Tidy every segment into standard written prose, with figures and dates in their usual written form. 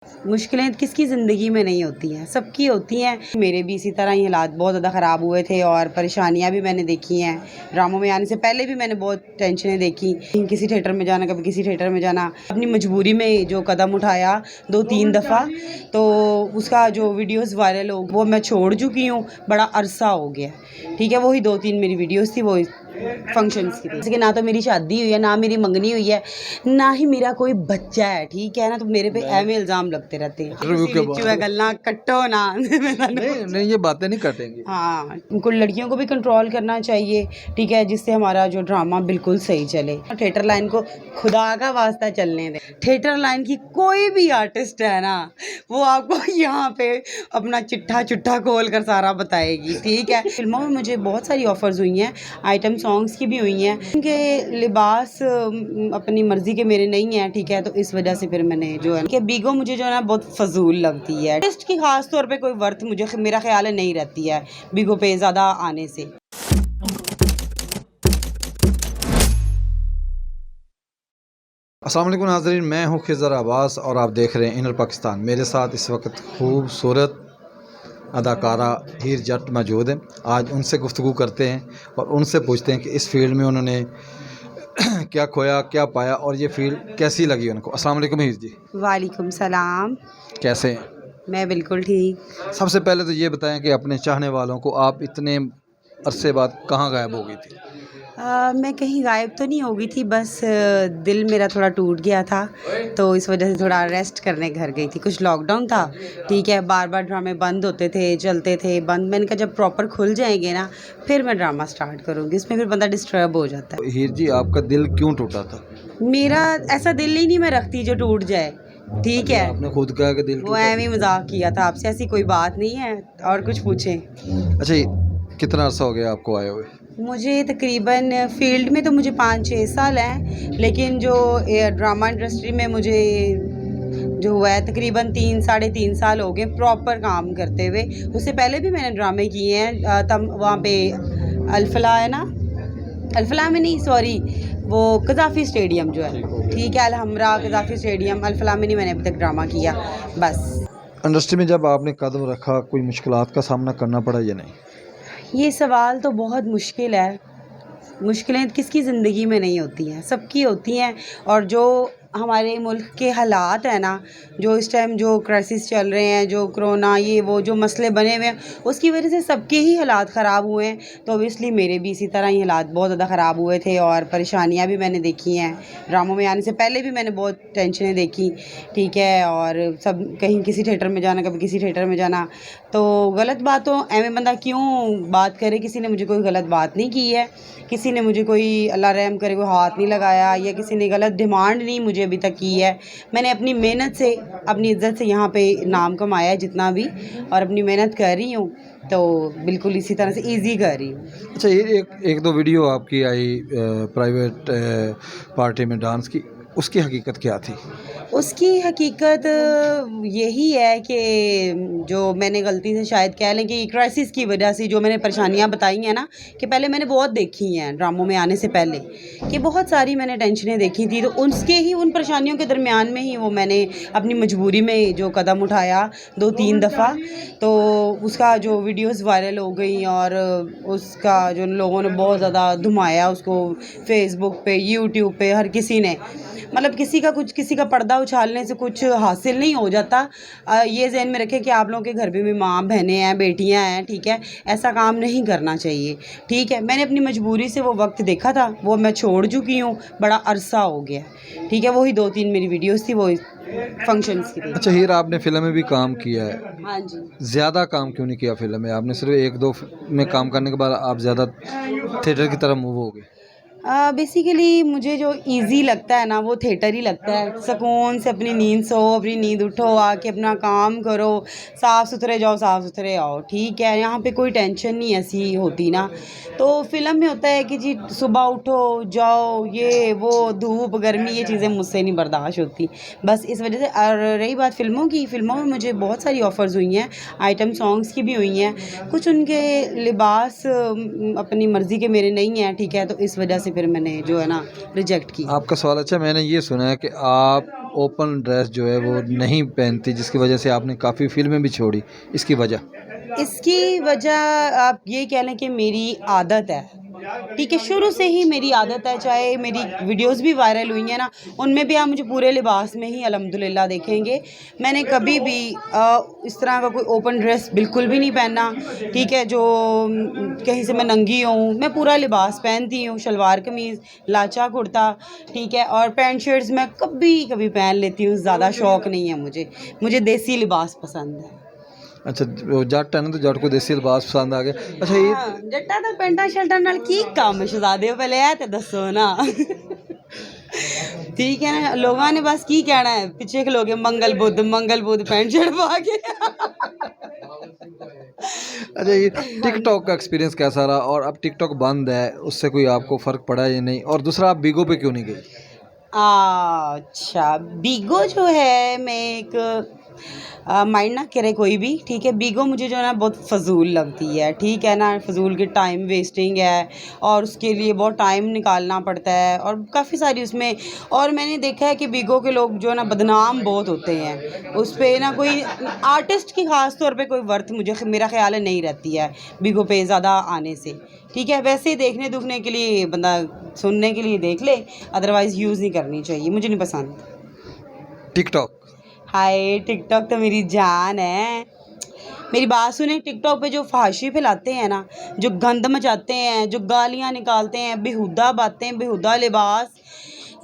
मुश्किलें किसकी ज़िंदगी में नहीं होती हैं, सबकी होती हैं। मेरे भी इसी तरह ही हालात बहुत ज़्यादा ख़राब हुए थे और परेशानियाँ भी मैंने देखी हैं। ड्रामों में आने से पहले भी मैंने बहुत टेंशनें देखी, किसी थिएटर में जाना, कभी किसी थिएटर में जाना। अपनी मजबूरी में जो कदम उठाया 2-3 दफ़ा, तो उसका जो वीडियोज़ वायरल हो वो मैं छोड़ चुकी हूँ, बड़ा अरसा हो गया। ठीक है, वही 2-3 मेरी वीडियोज़ थी, वो फंक्शंस की थी। जैसे कि ना तो मेरी शादी हुई है, ना मेरी मंगनी हुई है, ना ही मेरा कोई बच्चा है। ठीक है ना, तो मेरे पे एवें इल्ज़ाम लगते रहते हैं। गल्ला कट्टो ना नहीं ये बातें नहीं कटेंगी। हाँ, उनको लड़कियों को भी कंट्रोल करना चाहिए, ठीक है, जिससे हमारा जो ड्रामा बिल्कुल सही चले। थिएटर लाइन को खुदा का वास्ता चलने दें। थिएटर लाइन की कोई भी आर्टिस्ट है ना, वो आपको यहाँ पे अपना चिट्ठा खोल कर सारा बताएगी। ठीक है, फिल्मों में मुझे बहुत सारी ऑफर्स हुई हैं, आइटम सॉन्ग्स की भी हुई हैं। उनके लिबास अपनी मर्जी के मेरे नहीं हैं। ठीक है, तो इस वजह से फिर मैंने जो है कि बीगो मुझे जो है ना बहुत फजूल लगती है। टेस्ट की खास तौर पे कोई वर्थ मुझे मेरा ख्याल है नहीं रहती है बीगो पे ज़्यादा आने से। अस्सलाम वालेकुम नाज़रीन, मैं हूँ खिज़र अब्बास और आप देख रहे हैं इनर पाकिस्तान। मेरे साथ इस वक्त खूबसूरत अदाकारा हीर जट मौजूद हैं। आज उनसे गुफ्तगू करते हैं और उनसे पूछते हैं कि इस फील्ड में उन्होंने क्या खोया, क्या पाया और ये फील्ड कैसी लगी उनको। अस्सलाम वालेकुम हीर जी। वालेकुम सलाम। कैसे हैं? मैं बिल्कुल ठीक। सबसे पहले तो ये बताएं कि अपने चाहने वालों को आप इतने अरसे बाद कहाँ गायब हो गई थी? मैं कहीं गायब तो नहीं हो गई थी, बस दिल मेरा थोड़ा टूट गया था, तो इस वजह से थोड़ा रेस्ट करने घर गई थी। कुछ लॉकडाउन था, ठीक है, बार बार ड्रामे बंद होते थे, चलते थे बंद। मैंने कहा जब प्रॉपर खुल जाएंगे ना फिर मैं ड्रामा स्टार्ट करूँगी। इसमें फिर बंदा डिस्टर्ब हो जाता है। हीर जी, आपका दिल क्यों टूटा था? मेरा ऐसा दिल ही नहीं मैं रखती जो टूट जाए। ठीक है, आपने खुद कहा कि दिल वो टूटा। ऐਵੇਂ मजाक किया था आपसे, ऐसी कोई बात नहीं है। और कुछ पूछें। अच्छा, कितना अर्सा हो गया आपको आए हुए? मुझे तकरीबन फील्ड में तो मुझे 5-6 साल हैं, लेकिन जो ड्रामा इंडस्ट्री में मुझे जो हुआ है तकरीबन 3-3.5 साल हो गए प्रॉपर काम करते हुए। उससे पहले भी मैंने ड्रामे किए हैं। तब वहाँ पे अल्फला है ना, अल्फला में नहीं, सॉरी, वो कज़ाफ़ी स्टेडियम जो है, ठीक है, अलहमरा कज़ाफ़ी स्टेडियम, अल्फला में नहीं मैंने अभी तक ड्रामा किया। बस इंडस्ट्री में जब आपने कदम रखा, कोई मुश्किलात का सामना करना पड़ा या नहीं? ये सवाल तो बहुत मुश्किल है। मुश्किलें किसकी ज़िंदगी में नहीं होती हैं, सबकी होती हैं। और जो हमारे मुल्क के हालात हैं ना, जो इस टाइम जो क्राइसिस चल रहे हैं, जो कोरोना ये वो जो मसले बने हुए हैं, उसकी वजह से सबके ही हालात ख़राब हुए हैं। तो ऑब्वियसली मेरे भी इसी तरह ही हालात बहुत ज़्यादा ख़राब हुए थे और परेशानियाँ भी मैंने देखी हैं। ड्रामों में आने से पहले भी मैंने बहुत टेंशनें देखी, ठीक है, और सब कहीं किसी थिएटर में जाना, कभी किसी थिएटर में जाना। तो गलत बातों एवं बंदा क्यों बात करे, किसी ने मुझे कोई गलत बात नहीं की है, किसी ने मुझे कोई अल्लाह रहम करे कोई हाथ नहीं लगाया, या किसी ने गलत डिमांड नहीं मुझे अभी तक की है। मैंने अपनी मेहनत से, अपनी इज़्ज़त से यहाँ पे नाम कमाया है जितना भी, और अपनी मेहनत कर रही हूँ, तो बिल्कुल इसी तरह से ईज़ी कर रही हूँ। अच्छा, ये एक दो वीडियो आपकी आई प्राइवेट पार्टी में डांस की, उसकी हकीकत क्या थी? उसकी हकीकत यही है कि जो मैंने गलती से शायद कह लें कि क्राइसिस की वजह से जो मैंने परेशानियां बताई हैं ना, कि पहले मैंने बहुत देखी हैं ड्रामों में आने से पहले, कि बहुत सारी मैंने टेंशनें देखी थी। तो उसके ही उन परेशानियों के दरमियान में ही वो मैंने अपनी मजबूरी में जो कदम उठाया 2-3 दफ़ा, तो उसका जो वीडियोज़ वायरल हो गई और उसका जो लोगों ने बहुत ज़्यादा धुमाया उसको, फेसबुक पे, यूट्यूब पे, हर किसी ने, मतलब किसी का पर्दा उछालने से कुछ हासिल नहीं हो जाता। ये ज़हन में रखें कि आप लोगों के घर पे भी माँ बहनें हैं, बेटियां हैं, ठीक है, ऐसा काम नहीं करना चाहिए। ठीक है, मैंने अपनी मजबूरी से वो वक्त देखा था, वो मैं छोड़ चुकी हूँ, बड़ा अरसा हो गया। ठीक है, वही 2-3 मेरी वीडियोस थी, वो फंक्शंस की थी। अच्छा हीर, आपने फिल्म में भी काम किया है, हाँ जी। ज़्यादा काम क्यों नहीं किया फिल्म में? आपने सिर्फ 1-2 में काम करने के बाद आप ज़्यादा थिएटर की तरफ मूव हो गए। बेसिकली मुझे जो इजी लगता है ना वो थिएटर ही लगता है। सुकून से अपनी नींद सो, अपनी नींद उठो, आके अपना काम करो, साफ़ सुथरे जाओ, साफ़ सुथरे आओ। ठीक है, यहाँ पे कोई टेंशन नहीं ऐसी होती ना। तो फिल्म में होता है कि जी सुबह उठो, जाओ, ये वो, धूप गर्मी, ये चीज़ें मुझसे नहीं बर्दाश्त होती। बस इस वजह से। और रही बात फिल्मों की, फिल्मों में मुझे बहुत सारी ऑफ़र्स हुई हैं, आइटम सॉन्ग्स की भी हुई हैं। कुछ उनके लिबास अपनी मर्ज़ी के मेरे नहीं हैं, ठीक है, तो इस वजह से से फिर मैंने जो है ना रिजेक्ट की। आपका सवाल अच्छा, मैंने ये सुना है कि आप ओपन ड्रेस जो है वो नहीं पहनती, जिसकी वजह से आपने काफ़ी फिल्में भी छोड़ी, इसकी वजह? इसकी वजह आप ये कह लें कि मेरी आदत है, ठीक है, शुरू से ही मेरी आदत है। चाहे मेरी वीडियोस भी वायरल हुई हैं ना, उनमें भी आप मुझे पूरे लिबास में ही अल्हम्दुलिल्लाह देखेंगे। मैंने कभी भी इस तरह का कोई ओपन ड्रेस बिल्कुल भी नहीं पहना, ठीक है, जो कहीं से मैं नंगी हूँ। मैं पूरा लिबास पहनती हूँ, शलवार कमीज़, लाचा कुर्ता, ठीक है, और पैंट शर्ट्स मैं कभी कभी पहन लेती हूँ, ज़्यादा शौक़ नहीं है मुझे देसी लिबास पसंद है। अच्छा, वो जट है ना, तो जट को देसी लिबास पसंद आ गया। अच्छा, ये हाँ, जट्टा तो पेंटा शर्टा नाल की काम शहजादे हो, पहले है तो दसो ना। ठीक है ना, लोगों ने बस की कहना है, पीछे खलोगे मंगल बुध पैंट शर्ट पा के। अच्छा, ये टिकटॉक का एक्सपीरियंस कैसा रहा, और अब टिकटॉक बंद है, उससे कोई आपको फ़र्क पड़ा या नहीं? और दूसरा, आप बिगो पे क्यों नहीं गई? अच्छा, बीगो जो है, मैं एक माइंड ना करे कोई भी, ठीक है, बीगो मुझे जो है ना बहुत फ़जूल लगती है, ठीक है ना, फ़जूल की टाइम वेस्टिंग है, और उसके लिए बहुत टाइम निकालना पड़ता है, और काफ़ी सारी उसमें, और मैंने देखा है कि बीगो के लोग जो है ना बदनाम बहुत होते हैं। उस पे ना कोई आर्टिस्ट की ख़ास तौर पे कोई वर्थ मुझे मेरा ख़्याल है नहीं रहती है बीगो पे ज़्यादा आने से, ठीक है। वैसे ही देखने दुखने के लिए बंदा सुनने के लिए देख ले, अदरवाइज़ यूज़ नहीं करनी चाहिए, मुझे नहीं पसंद टिकटॉक? हाय, टिकटॉक तो मेरी जान है। मेरी बात सुने, टिकटॉक पे जो फहाशी फैलाते हैं ना, जो गंद मचाते हैं, जो गालियाँ निकालते हैं, बेहुदा बातें, बेहुदा लिबास,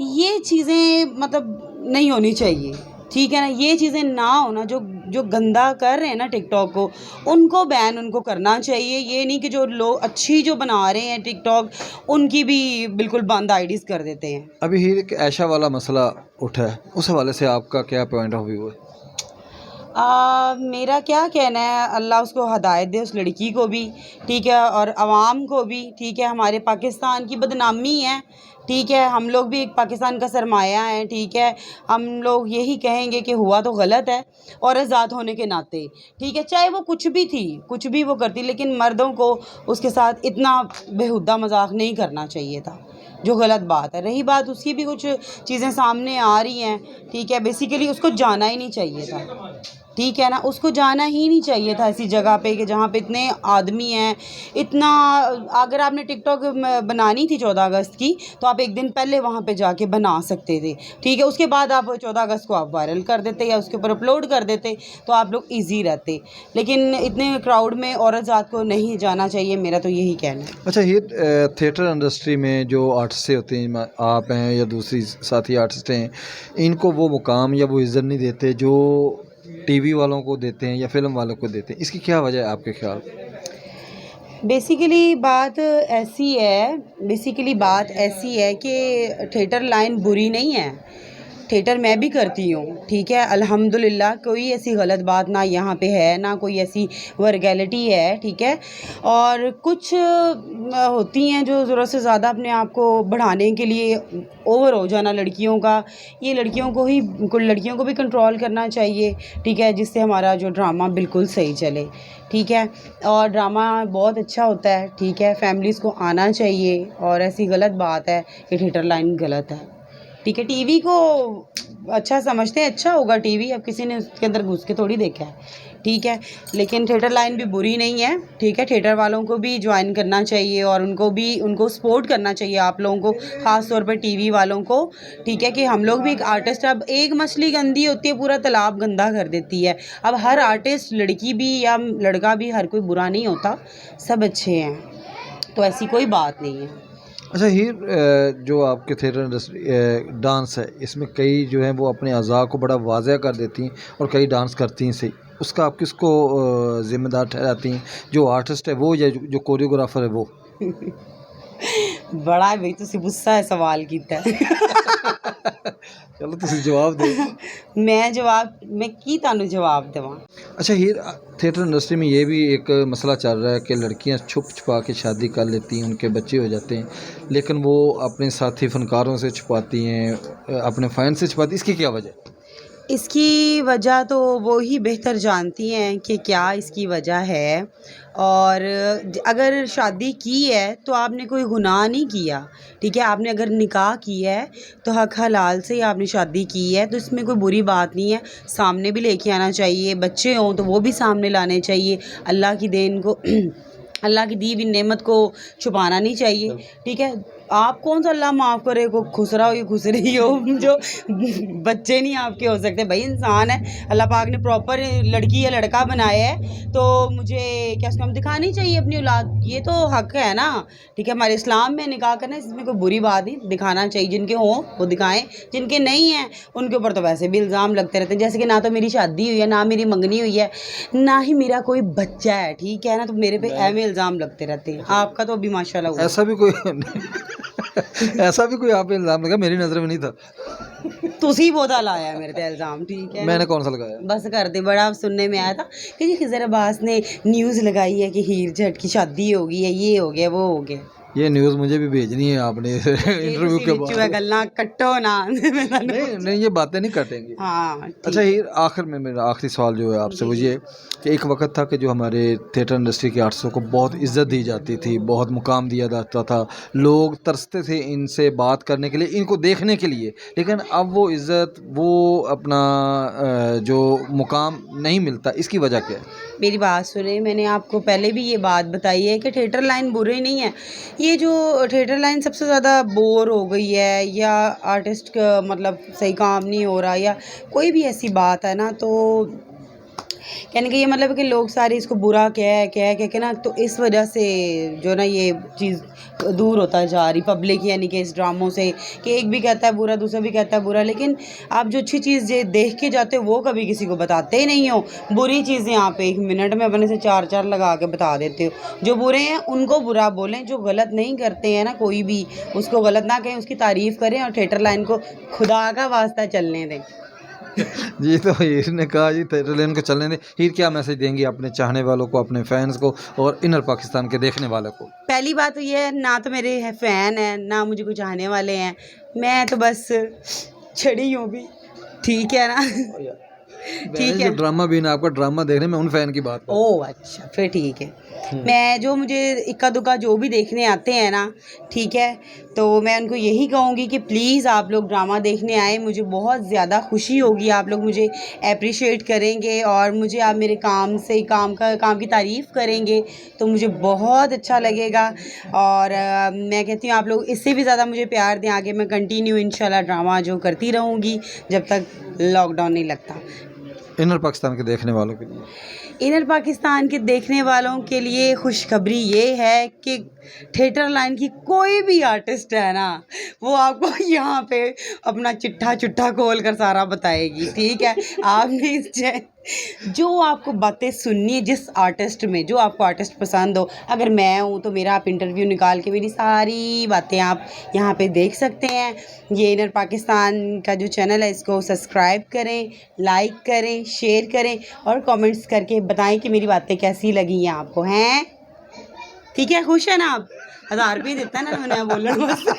ये चीज़ें मतलब नहीं होनी चाहिए, ठीक है ना। ये चीज़ें ना हो ना, जो जो गंदा कर रहे हैं ना टिकटॉक को, उनको बैन उनको करना चाहिए। ये नहीं कि जो लोग अच्छी जो बना रहे हैं टिकटॉक, उनकी भी बिल्कुल बंद आईडीज़ कर देते हैं। अभी ही एक ऐशा वाला मसला उठा है, उस हवाले से आपका क्या पॉइंट ऑफ व्यू है? मेरा क्या कहना है, अल्लाह उसको हिदायत दे, उस लड़की को भी, ठीक है, और आवाम को भी, ठीक है। हमारे पाकिस्तान की बदनामी है, ठीक है, हम लोग भी एक पाकिस्तान का सरमाया है, ठीक है। हम लोग यही कहेंगे कि हुआ तो गलत है, औरत ज़ात होने के नाते, ठीक है, चाहे वो कुछ भी थी, कुछ भी वो करती, लेकिन मर्दों को उसके साथ इतना बेहुदा मजाक नहीं करना चाहिए था, जो गलत बात है। रही बात उसकी भी कुछ चीज़ें सामने आ रही हैं, ठीक है, बेसिकली उसको जाना ही नहीं चाहिए था, ठीक है ना, उसको जाना ही नहीं चाहिए था ऐसी जगह पे कि जहाँ पे इतने आदमी हैं, इतना। अगर आपने टिकटॉक बनानी थी 14 अगस्त की, तो आप एक दिन पहले वहाँ पे जाके बना सकते थे, ठीक है। उसके बाद आप 14 अगस्त को आप वायरल कर देते या उसके ऊपर अपलोड कर देते, तो आप लोग ईजी रहते। लेकिन इतने क्राउड में औरत ज़ात को नहीं जाना चाहिए, मेरा तो यही कहना है। अच्छा, ये थिएटर इंडस्ट्री में जो आर्टिस्ट होते हैं, आप हैं या दूसरी साथी आर्टिस्ट हैं, इनको वो मुकाम या वो इज़्ज़त नहीं देते जो टीवी वालों को देते हैं या फिल्म वालों को देते हैं, इसकी क्या वजह है आपके ख्याल? बेसिकली बात ऐसी है कि थिएटर लाइन बुरी नहीं है, थिएटर मैं भी करती हूँ, ठीक है, अल्हम्दुलिल्लाह। कोई ऐसी गलत बात ना यहाँ पे है, ना कोई ऐसी वर्गैलिटी है, ठीक है। और कुछ होती हैं जो ज़रूरत से ज़्यादा अपने आप को बढ़ाने के लिए ओवर हो जाना लड़कियों का, ये लड़कियों को भी कंट्रोल करना चाहिए, ठीक है, जिससे हमारा जो ड्रामा बिल्कुल सही चले, ठीक है। और ड्रामा बहुत अच्छा होता है, ठीक है, फैमिलीज़ को आना चाहिए। और ऐसी गलत बात है कि थिएटर लाइन गलत है, ठीक है। टीवी को अच्छा समझते हैं, अच्छा होगा टीवी, अब किसी ने उसके अंदर घुस के थोड़ी देखा है, ठीक है। लेकिन थिएटर लाइन भी बुरी नहीं है, ठीक है, थिएटर वालों को भी ज्वाइन करना चाहिए, और उनको सपोर्ट करना चाहिए, आप लोगों को, ख़ास तौर पे टीवी वालों को, ठीक है, कि हम लोग भी एक आर्टिस्ट। अब एक मछली गंदी होती है, पूरा तालाब गंदा कर देती है। अब हर आर्टिस्ट, लड़की भी या लड़का भी, हर कोई बुरा नहीं होता, सब अच्छे हैं, तो ऐसी कोई बात नहीं है। अच्छा, हीर, जो आपके थिएटर इंडस्ट्री डांस है, इसमें कई जो हैं वो अपने अज़ा को बड़ा वाज़ेह कर देती हैं और कई डांस करती हैं सही, उसका आप किसको ज़िम्मेदार ठहराती हैं, जो आर्टिस्ट है वो या जो कोरियोग्राफर है वो? बड़ा भाई तुसी गुस्सा है सवाल कीता चलो तुसी जवाब दो। मैं की तानू जवाब देवां। अच्छा हीर, थिएटर इंडस्ट्री में ये भी एक मसला चल रहा है कि लड़कियां छुप छुपा के शादी कर लेती हैं, उनके बच्चे हो जाते हैं, लेकिन वो अपने साथी फनकारों से छुपाती हैं, अपने फ़ैन से छुपाती हैं, इसकी क्या वजह? इसकी वजह तो वो ही बेहतर जानती हैं कि क्या इसकी वजह है। और अगर शादी की है तो आपने कोई गुनाह नहीं किया, ठीक है। आपने अगर निकाह किया है तो हक हलाल से ही आपने शादी की है, तो इसमें कोई बुरी बात नहीं है। सामने भी लेके आना चाहिए, बच्चे हों तो वो भी सामने लाने चाहिए। अल्लाह की देन को अल्लाह की दी हुई नेमत को छुपाना नहीं चाहिए, ठीक है। आप कौन सा अल्लाह माफ़ करे को खुश रहा हो या खुश रही हो, जो बच्चे नहीं आपके हो सकते भाई, इंसान है। अल्लाह पाक ने प्रॉपर लड़की या लड़का बनाया है, तो मुझे क्या उसको हम दिखानी चाहिए अपनी औलाद, ये तो हक है ना, ठीक है। हमारे इस्लाम में निकाह करना इसमें कोई बुरी बात नहीं, दिखाना चाहिए। जिनके हों वो दिखाएं, जिनके नहीं हैं उनके ऊपर तो वैसे भी इल्ज़ाम लगते रहते हैं। जैसे कि ना तो मेरी शादी हुई है, ना मेरी मंगनी हुई है, ना ही मेरा कोई बच्चा है, ठीक है ना, तो मेरे पे ऐਵੇਂ इल्ज़ाम लगते रहते हैं। आपका तो अभी माशाल्लाह हुआ। ऐसा भी कोई ऐसा भी कोई आप पे इल्ज़ाम लगा, मेरी नज़र में नहीं था। तुसी बोधा लाया है मेरे पे इल्ज़ाम, ठीक है ना? मैंने कौन सा लगाया? बस कर दे। बड़ा सुनने में आया था कि जी खिज़र अब्बास ने न्यूज़ लगाई है कि हीर जट की शादी हो गई है, ये हो गया वो हो गया। ये न्यूज़ मुझे भी भेजनी है आपने इंटरव्यू के बाद। गल्ला कट्टो ना नहीं नहीं, ये बातें नहीं कटेंगी। हाँ अच्छा हीर, आखिर में मेरा आखिरी सवाल जो है आपसे वो ये कि एक वक्त था कि जो हमारे थिएटर इंडस्ट्री के आर्टिस्टों को बहुत इज़्ज़त दी जाती थी, बहुत मुकाम दिया जाता था, लोग तरसते थे इनसे बात करने के लिए, इनको देखने के लिए, लेकिन अब वो इज़्ज़त, वो अपना जो मुकाम नहीं मिलता, इसकी वजह क्या है? मेरी बात सुने, मैंने आपको पहले भी ये बात बताई है कि थिएटर लाइन बुरी नहीं है। ये जो थिएटर लाइन सबसे ज़्यादा बोर हो गई है, या आर्टिस्ट का मतलब सही काम नहीं हो रहा, या कोई भी ऐसी बात है ना, तो कहने का ये मतलब है कि लोग सारे इसको बुरा कह के ना, तो इस वजह से जो ना ये चीज़ दूर होता जा रही पब्लिक, यानी कि इस ड्रामों से, कि एक भी कहता है बुरा, दूसरा भी कहता है बुरा, लेकिन आप जो अच्छी चीज़ देख के जाते हो वो कभी किसी को बताते ही नहीं हो। बुरी चीज़ें आप 1 मिनट में अपने से 4 लगा के बता देते हो। जो बुरे हैं उनको बुरा बोलें, जो गलत नहीं करते हैं ना कोई भी, उसको गलत ना कहें, उसकी तारीफ़ करें और थिएटर लाइन को खुदा का वास्ता चलने दें। जी, तो हीर ने कहा जी थिएटर लाइन को चलने दें। हीर, क्या मैसेज देंगी अपने चाहने वालों को, अपने फैंस को और इनर पाकिस्तान के देखने वालों को? पहली बात तो ये है, ना तो मेरे है फ़ैन हैं, ना मुझे कोई चाहने वाले हैं, मैं तो बस छड़ी हूँ भी, ठीक है ना। ठीक है। जो ड्रामा भी ना, आपका ड्रामा देखने में उन फैन की बात कर। ओह अच्छा, फिर ठीक है। मैं जो मुझे इक्का दुक्का जो भी देखने आते हैं ना, ठीक है, तो मैं उनको यही कहूँगी कि प्लीज़ आप लोग ड्रामा देखने आएँ। मुझे बहुत ज़्यादा खुशी होगी, आप लोग मुझे एप्रिशिएट करेंगे और मुझे आप मेरे काम से काम की तारीफ़ करेंगे तो मुझे बहुत अच्छा लगेगा। और मैं कहती हूँ आप लोग इससे भी ज़्यादा मुझे प्यार दें। आगे मैं कंटिन्यू इंशाल्लाह ड्रामा जो करती रहूँगी जब तक लॉकडाउन नहीं लगता। इनर पाकिस्तान के देखने वालों के लिए, इनर पाकिस्तान के देखने वालों के लिए खुशखबरी ये है कि थिएटर लाइन की कोई भी आर्टिस्ट है ना, वो आपको यहाँ पे अपना चिट्ठा खोल कर सारा बताएगी, ठीक है। आपने जो आपको बातें सुननी है, जिस आर्टिस्ट में जो आपको आर्टिस्ट पसंद हो, अगर मैं हूँ तो मेरा आप इंटरव्यू निकाल के मेरी सारी बातें आप यहाँ पे देख सकते हैं। ये इनर पाकिस्तान का जो चैनल है इसको सब्सक्राइब करें, लाइक करें, शेयर करें और कमेंट्स करके बताएं कि मेरी बातें कैसी लगी हैं आपको, हैं ठीक है। खुश है ना आप? 1000 रुपये देता है ना मैंने बोलने वास्ते।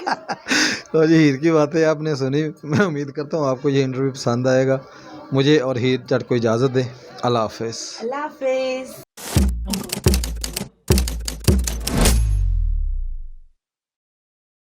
तो जी हीर की बातें आपने सुनी, मैं उम्मीद करता हूँ आपको ये इंटरव्यू पसंद आएगा। मुझे और हीर जट को इजाज़त दें। अल्लाह हाफ़िज़। अल्लाह हाफिज़।